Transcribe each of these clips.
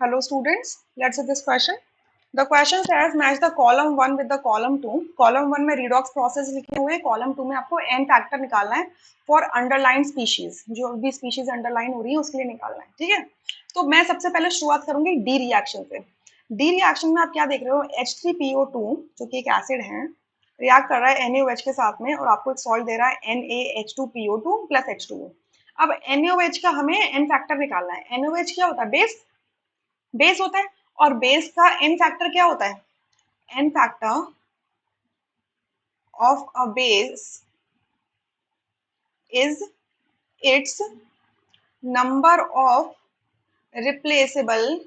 Hello students, let's see this question. The question says match the column 1 with the column 2. Column 1 में redox process लिखे हुए हैं, column 2 में आपको n factor निकालना है for underlined species. जो भी species underline हो रही है उसके लिए निकालना है, ठीक है। तो मैं सबसे पहले शुरुआत करूंगी D रिएक्शन से। D रिएक्शन में आप क्या देख रहे हो, H3PO2 जो कि एक एसिड है, रिएक्ट कर रहा है NaOH के साथ में और आपको एक सॉल्ट दे रहा है NaH2PO2 प्लस H2O। अब NaOH का हमें n फैक्टर निकालना है। NaOH क्या होता है, बेस बेस होता है, और बेस का एन फैक्टर क्या होता है, N factor of a base is its number of replaceable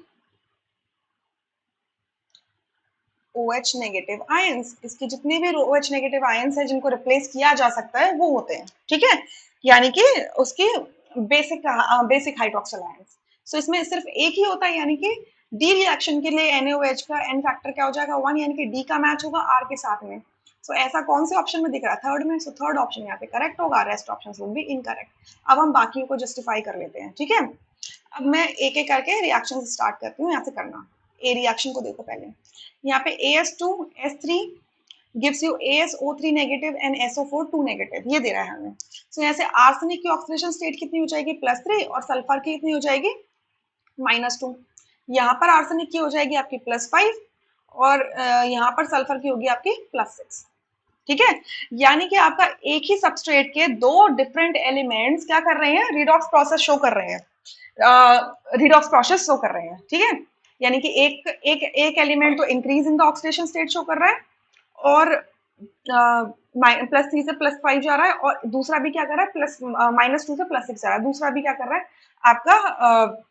OH negative ions. इसके जितने भी OH नेगेटिव आयंस है जिनको रिप्लेस किया जा सकता है वो होते हैं, ठीक है, यानी कि उसकी बेसिक बेसिक हाइड्रोक्सिल आयंस। सो इसमें सिर्फ एक ही होता है, यानी कि डी रिएक्शन के लिए NaOH का एन फैक्टर क्या हो जाएगा, 1, यानी कि डी का मैच होगा आर के साथ में। सो ऐसा कौन से ऑप्शन में दिख रहा है, थर्ड में। सो थर्ड ऑप्शन यहाँ पे करेक्ट होगा, rest option would be incorrect. अब हम बाकियों को जस्टिफाई कर लेते हैं, ठीक है। अब मैं एक एक करके रिएक्शन स्टार्ट करती हूँ, यहाँ से करना। ए रिएक्शन को देखो पहले, यहाँ पे AS2S3 gives you ASO3 negative and SO4 2 negative, ये दे रहा है हमें। सो यहाँ से आर्सेनिक की ऑक्सीडेशन स्टेट कितनी हो जाएगी, +3, और सल्फर की कितनी हो जाएगी, -2। यहाँ पर आर्सेनिक की हो जाएगी आपकी +5, और यहाँ पर सल्फर की होगी आपकी +6, ठीक है। यानी कि आपका एक ही सबस्ट्रेट के दो डिफरेंट एलिमेंट्स क्या कर रहे हैं, रिडॉक्स प्रोसेस शो कर रहे हैं, रिडॉक्स प्रोसेस शो कर रहे हैं, ठीक है। यानी कि एक एलिमेंट तो increase in the oxidation state show कर रहा है, और +3 से +5 जा रहा है, और दूसरा भी क्या कर रहा है, -2 से +6 जा रहा है, दूसरा भी क्या कर रहा है आपका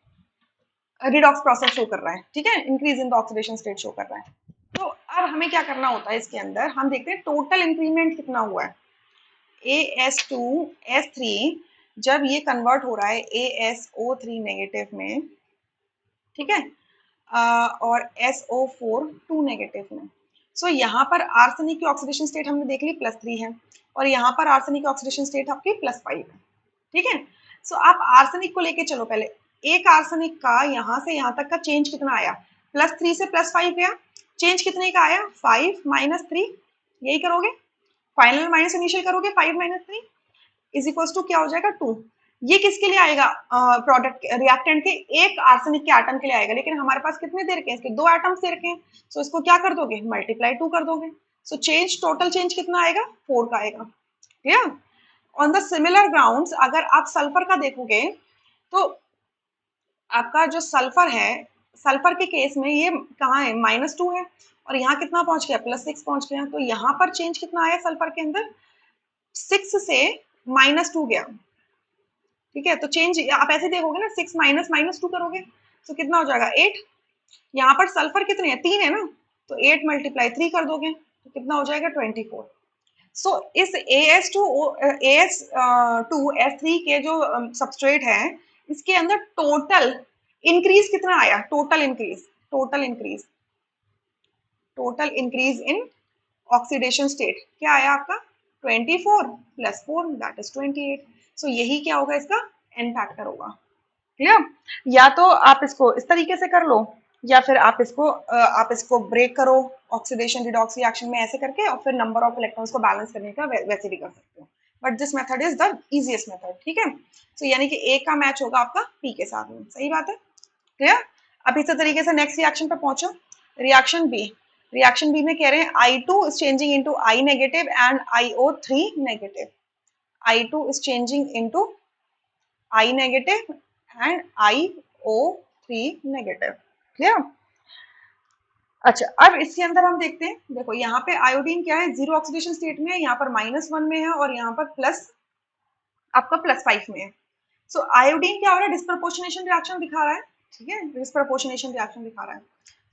रिडॉक्स प्रोसेस शो कर रहा है, ठीक है, increase in the oxidation state show कर रहा है। तो अब हमें क्या करना होता है, इसके अंदर हम देखते हैं टोटल इंक्रीमेंट कितना हुआ है। AS2S3 जब ये कन्वर्ट हो रहा है ASO3 नेगेटिव में, ठीक है, और SO4 2 नेगेटिव में। सो यहाँ पर आर्सेनिक की ऑक्सीडेशन स्टेट हमने देख ली +3 है, और यहाँ पर आर्सेनिक की ऑक्सीडेशन स्टेट आपकी +5 है, ठीक है। सो आप आर्सेनिक को लेके चलो पहले। एक आर्सेनिक का यहाँ से यहाँ तक का चेंज कितना आया, +3 से +5 गया, चेंज कितने का आया, 5 - 3, यही करोगे, फाइनल माइनस इनिशियल करोगे, 5 - 3 इज इक्वल टू क्या हो जाएगा, 2। ये किसके लिए आएगा, प्रोडक्ट रिएक्टेंट के एक आर्सेनिक के एटम के लिए आएगा, लेकिन हमारे पास कितने दे रखे हैं, इसके 2 एटम्स दे रखे हैं। सो इसको क्या कर दोगे, मल्टीप्लाई 2 कर दोगे। सो चेंज, टोटल चेंज कितना आएगा, 4 का आएगा, clear. On the similar grounds अगर आप सल्फर का देखोगे तो आपका जो सल्फर है, सल्फर के केस में ये कहाँ है, -2 है, और यहाँ कितना पहुंच गया, +6 पहुंच गया। तो यहाँ पर चेंज कितना आया सल्फर के अंदर, 6 से -2 गया, ठीक है। तो चेंज आप ऐसे देखोगे ना, 6 - -2 करोगे तो कितना हो जाएगा, 8। यहाँ पर सल्फर कितने हैं, 3 है ना, तो 8 × 3 कर दोगे तो कितना हो जाएगा, 24। सो इस AS2S3 के जो सबस्ट्रेट है, इसके अंदर टोटल इंक्रीज कितना आया, total increase in oxidation state क्या आया आपका, 24 + 4 दैट इज 28। सो यही क्या होगा, इसका एन फैक्टर होगा, क्लियर। या तो आप इसको इस तरीके से कर लो, या फिर आप इसको ब्रेक करो ऑक्सीडेशन रिडॉक्स रिएक्शन में ऐसे करके, और फिर नंबर ऑफ इलेक्ट्रॉन्स को बैलेंस करने का वैसे भी कर सकते हो, but this method is the easiest method, ठीक है। सो यानी कि ए का मैच होगा आपका पी के साथ में, सही बात है, क्लियर। अब इसी तरीके से नेक्स्ट रिएक्शन पे पहुंचो, रिएक्शन बी। रिएक्शन बी में कह रहे हैं I2 is changing into I negative and IO3 negative. I2 is changing into I negative and IO3 negative. Clear. अच्छा, अब इसके अंदर हम देखते हैं, देखो यहाँ पे आयोडीन क्या है, जीरो ऑक्सीडेशन स्टेट में है, यहाँ पर -1 में है, और यहाँ पर प्लस आपका +5 में है। सो आयोडीन क्या हो रहा है, डिस्प्रपोर्शनेशन रिएक्शन दिखा रहा है, ठीक है, डिस्प्रपोर्शनेशन रिएक्शन दिखा रहा है।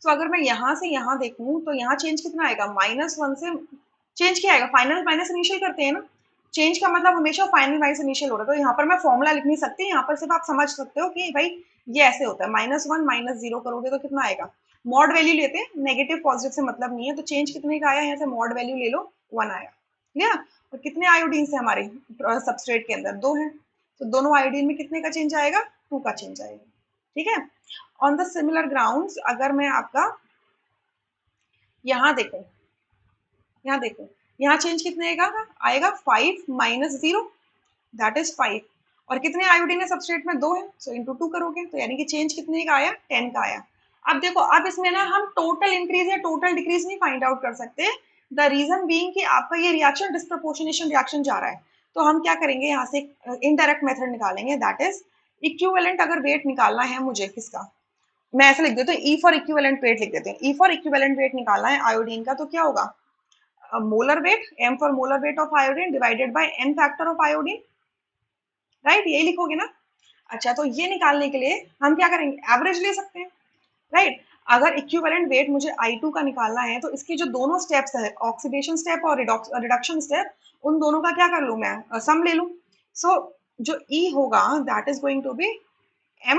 सो अगर मैं यहाँ से यहाँ देखूँ तो यहाँ चेंज कितना आएगा, -1 से चेंज क्या आएगा, फाइनल माइनस इनिशियल करते हैं ना, चेंज का मतलब हमेशा फाइनल माइनस इनिशियल हो रहा है। तो यहाँ पर मैं फॉर्मूला लिख नहीं सकती, यहाँ पर सिर्फ आप समझ सकते हो कि भाई ये ऐसे होता है, -1 - 0 करोगे तो कितना आएगा, मॉड वैल्यू लेते हैं, नेगेटिव पॉजिटिव से मतलब नहीं है, तो चेंज कितने का आया, यहाँ से मॉड वैल्यू ले लो, 1 आया, क्लियर। और कितने आयोडीन है हमारे सबस्ट्रेट के अंदर, 2 हैं, तो दोनों आयोडीन में कितने का चेंज आएगा, 2 का चेंज आएगा, ठीक है। ऑन द सिमिलर ग्राउंड्स अगर मैं आपका यहाँ देखूं, यहाँ देखो, यहाँ चेंज कितने आएगा, आएगा 5 माइनस 0, दैट इज 5। और कितने आयोडीन है सबस्ट्रेट में, 2 है, सो इंटू 2 करोगे तो यानी कि चेंज कितने का आया, 10 का आया। अब देखो, अब इसमें ना हम टोटल इंक्रीज या टोटल डिक्रीज नहीं फाइंड आउट कर सकते, द रीजन बीइंग कि आपका ये रिएक्शन डिस्प्रपोर्शनेशन रिएक्शन जा रहा है। तो हम क्या करेंगे, यहाँ से इनडायरेक्ट मेथड निकालेंगे, दैट इज इक्विवेलेंट। अगर वेट निकालना है मुझे किसका, मैं ऐसे लिख देती हूँ, ई फॉर इक्विवेलेंट वेट लिख देते हैं, ई फॉर इक्विवेलेंट वेट निकालना है आयोडीन का, तो क्या होगा, molar weight, m for molar weight of iodine divided by n factor of iodine, right, यही लिखोगे ना। अच्छा, तो ये निकालने के लिए हम क्या करेंगे, एवरेज ले सकते हैं, राइट। अगर इक्विवेलेंट वेट मुझे I2 का निकालना है तो इसकी जो दोनों स्टेप्स है, ऑक्सीडेशन स्टेप और रिडक्शन स्टेप, उन दोनों का क्या कर लूं मैं, सम ले लूं। सो जो E होगा that is going to be m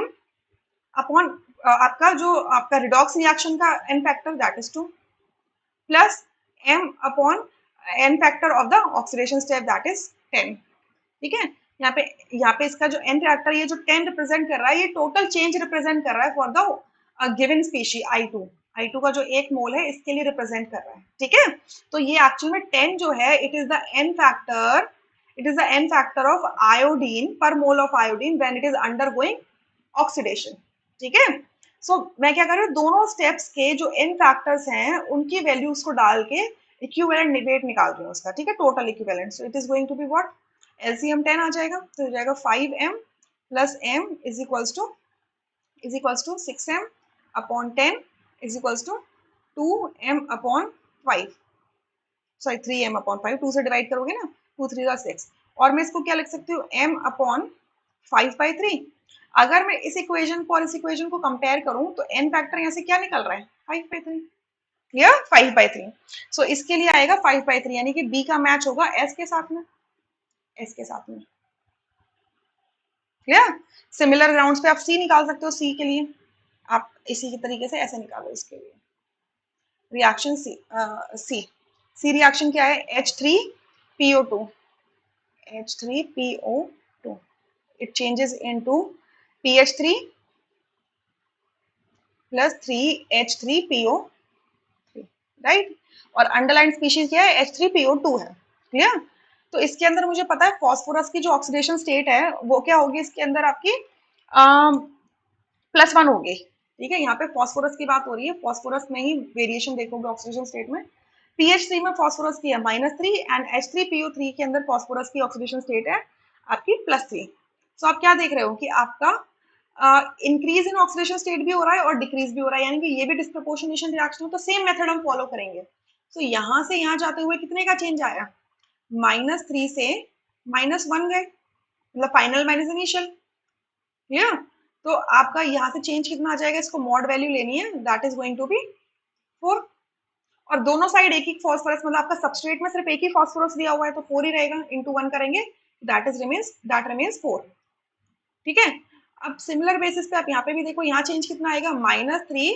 upon आपका जो आपका रिडॉक्स रिएक्शन का n factor that is 2 plus m upon n factor of the oxidation step that is 10। ठीक है, यहाँ पे इसका जो n फैक्टर, ये जो 10 रिप्रेजेंट कर रहा है, ये टोटल चेंज रिप्रेजेंट कर रहा है for the given species I2 का जो 1 मोल है इसके लिए रिप्रेजेंट कर रहा है। ठीक है, तो ये एक्चुअल में 10 जो है, it is the n factor, it is the n factor of iodine per mole of iodine when it is undergoing oxidation. ठीक है, सो मैं क्या कर रही हूँ, दोनों स्टेप्स के जो n फैक्टर्स हैं उनकी वैल्यूज को डाल के इक्विवेलेंट वेट निकाल रही हूँ उसका। ठीक है, total equivalent, so it is going to be what, LCM 10 आ जाएगा, तो हो जाएगा 5m plus m is equals to 6m upon 10 is equals to 2m upon 5, sorry 3m upon 5, 2 से डिवाइड करोगे ना, 2 3 का 6, और मैं इसको क्या लिख सकती हूँ, m अपॉन 5/3। अगर मैं इस इक्वेशन को और इस इक्वेशन को कंपेयर करूं तो n फैक्टर यहाँ से क्या निकल रहा है, 5/3, क्लियर, 5/3। सो इसके लिए आएगा 5/3, यानी कि b का मैच होगा s के साथ में, s के साथ में, क्लियर। सिमिलर ग्राउंड्स पे आप c निकाल सकते हो, c के लिए आप इसी के तरीके से ऐसे निकालो इसके लिए। रिएक्शन सी रिएक्शन क्या है, H3PO2, H3PO2, it changes into PH3 plus 3H3PO3, right. और अंडरलाइन स्पीशीज क्या है, H3PO2 है, क्लियर। तो इसके अंदर मुझे पता है फॉस्फोरस की जो ऑक्सीडेशन स्टेट है वो क्या होगी, इसके अंदर आपकी +1 होगी। ठीक है, यहाँ पे फॉस्फोरस की बात हो रही है, फॉस्फोरस में ही वेरिएशन देखोगे ऑक्सीडेशन स्टेट में। PH3 में फॉस्फोरस की है -3 एंड H3PO3 के अंदर फॉस्फोरस की ऑक्सीडेशन स्टेट है आपकी +3। सो आप क्या देख रहे हो कि आपका इंक्रीज इन ऑक्सीडेशन स्टेट भी हो रहा है और डिक्रीज भी हो रहा है, यानी कि ये भी डिस्प्रपोर्शनेशन रिएक्शन है, तो सेम मेथड हम फॉलो करेंगे। तो यहाँ से यहाँ जाते हुए कितने का चेंज आया, -3 से -1 गए, मतलब फाइनल माइनस इनिशियल, क्लियर। तो आपका यहाँ से चेंज कितना आ जाएगा, इसको मॉड वैल्यू लेनी है, that is going to be 4। और दोनों साइड एक एक फॉस्फोरस, मतलब आपका सबस्ट्रेट में सिर्फ एक ही फॉस्फोरस दिया हुआ है तो 4 ही रहेगा, इंटू 1 करेंगे, दैट रिमेन्स 4। ठीक है, अब सिमिलर बेसिस पे आप यहाँ पे भी देखो, यहाँ चेंज कितना आएगा, +3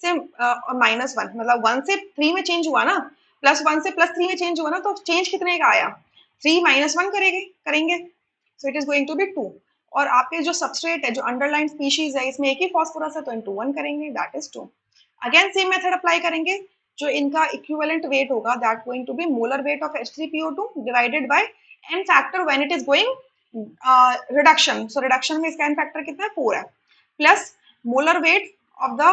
से -1, मतलब 1 से 3 में चेंज हुआ ना, +1 से +3 में चेंज हुआ ना, तो चेंज कितने का आया, 3 -1 करेंगे, so it is going to be 2। और आपके जो सबस्ट्रेट है, जो अंडरलाइन स्पीशीज है, इसमें एक ही फॉस्फोरस है तो इंटू 1 करेंगे, that is 2। Again same method apply करेंगे, जो इनका इक्विवेलेंट वेट होगा that going to be molar weight of H3PO2 divided by n factor when it is going reduction. So reduction में इसका n फैक्टर कितना है, 4 है, plus molar weight of the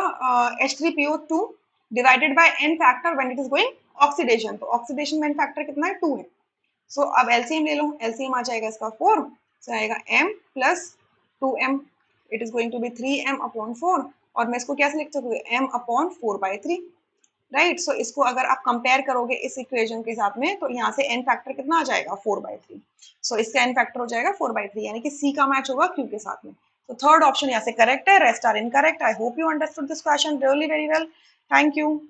H3PO2 divided by n factor when it is going oxidation. तो oxidation में n factor कितना है, 2 है। सो अब एलसीएम ले लो, एलसीएम आ जाएगा इसका 4, so आएगा m plus 2m, it is going to be 3m upon 4, और मैं इसको कैसे लिख सकती हूँ, m अपॉन 4/3, राइट। सो इसको अगर आप कंपेयर करोगे इस इक्वेशन के साथ में, तो यहाँ से n फैक्टर कितना आ जाएगा, 4/3। सो इसका n फैक्टर हो जाएगा 4/3, यानी कि c का मैच होगा q के साथ में। तो थर्ड ऑप्शन यहाँ से करेक्ट है, rest are incorrect. I hope you understood this question really very well, thank you.